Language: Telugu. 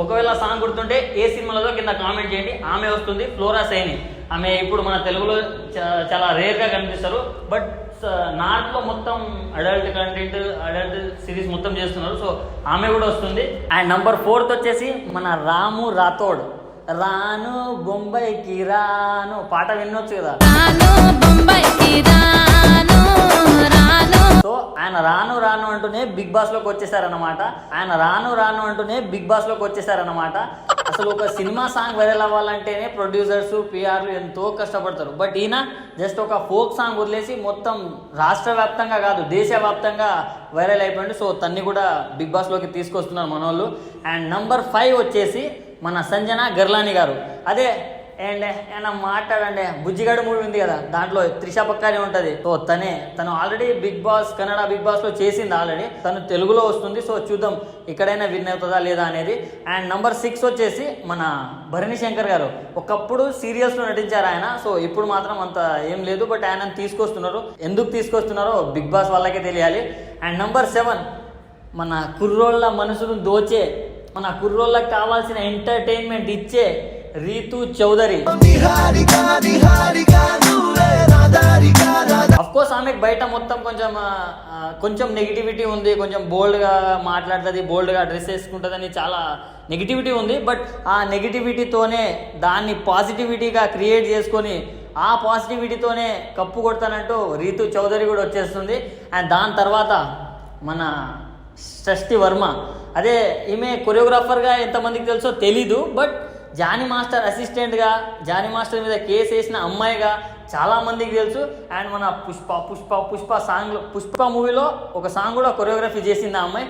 ఒకవేళ సాంగ్ గుర్తుంటే ఏ సినిమాలో కింద కామెంట్ చేయండి. ఆమె వస్తుంది, ఫ్లోరా సైని. ఆమె ఇప్పుడు మన తెలుగులో చాలా రేర్గా కనిపిస్తారు, బట్ నార్త్లో మొత్తం అడల్ట్ కంటెంట్, అడల్ట్ సిరీస్ మొత్తం చేస్తున్నారు. సో ఆమె కూడా వస్తుంది. అండ్ నంబర్ 4 వచ్చేసి మన రాము రాథోడ్. రాను బొంబాయికి రాను పాట వినొచ్చు కదా. సో ఆయన రాను రాను అంటూనే బిగ్ బాస్ లోకి వచ్చేసారనమాట. అసలు ఒక సినిమా సాంగ్ వైరల్ అవ్వాలంటేనే ప్రొడ్యూసర్స్, పిఆర్లు ఎంతో కష్టపడతారు. బట్ ఈయన జస్ట్ ఒక ఫోక్ సాంగ్ వదిలేసి మొత్తం రాష్ట్ర వ్యాప్తంగా కాదు, దేశవ్యాప్తంగా వైరల్ అయిపోయింది. సో తన్ని కూడా బిగ్ బాస్ లోకి తీసుకొస్తున్నారు మన వాళ్ళు. అండ్ నంబర్ 5 వచ్చేసి మన సంజన గర్లాని గారు. అదే అండ్ ఆయన మాట్లాడండి, బుజ్జిగాడు మూవీ ఉంది కదా, దాంట్లో త్రిష పక్కనే ఉంటుంది. సో తను already Bigg Boss, Kannada Bigg Boss లో చేసింది ఆల్రెడీ. తను తెలుగులో వస్తుంది. సో చూద్దాం ఇక్కడైనా విన్ అవుతుందా లేదా అనేది. అండ్ నంబర్ 6 వచ్చేసి మన భరణి శంకర్ గారు. ఒకప్పుడు సీరియల్స్ లో నటించారు ఆయన. సో ఇప్పుడు మాత్రం అంత ఏం లేదు, బట్ ఆయన తీసుకొస్తున్నారు. ఎందుకు తీసుకొస్తున్నారో బిగ్ బాస్ వాళ్ళకే తెలియాలి. అండ్ నంబర్ 7 మన కుర్రోళ్ళ మనసును దోచే, మన కుర్రోళ్ళకి కావాల్సిన ఎంటర్టైన్మెంట్ ఇచ్చే రీతు చౌదరి. అఫ్కోర్స్ ఆమెకు బయట మొత్తం కొంచెం నెగిటివిటీ ఉంది, కొంచెం బోల్డ్గా మాట్లాడుతుంది, బోల్డ్గా డ్రెస్ వేసుకుంటుందని చాలా నెగిటివిటీ ఉంది. బట్ ఆ నెగిటివిటీతోనే దాన్ని పాజిటివిటీగా క్రియేట్ చేసుకొని ఆ పాజిటివిటీతోనే కప్పు కొడతానంటూ రీతు చౌదరి కూడా వచ్చేస్తుంది. అండ్ దాని తర్వాత మన షష్ఠి వర్మ. అదే ఈమె కొరియోగ్రాఫర్గా ఎంతమందికి తెలుసో తెలీదు, బట్ జానీ మాస్టర్ అసిస్టెంట్గా, జానీ మాస్టర్ మీద కేసు వేసిన అమ్మాయిగా చాలామందికి తెలుసు. అండ్ మన పుష్ప మూవీలో ఒక సాంగ్ కూడా కొరియోగ్రఫీ చేసింది ఆ అమ్మాయి.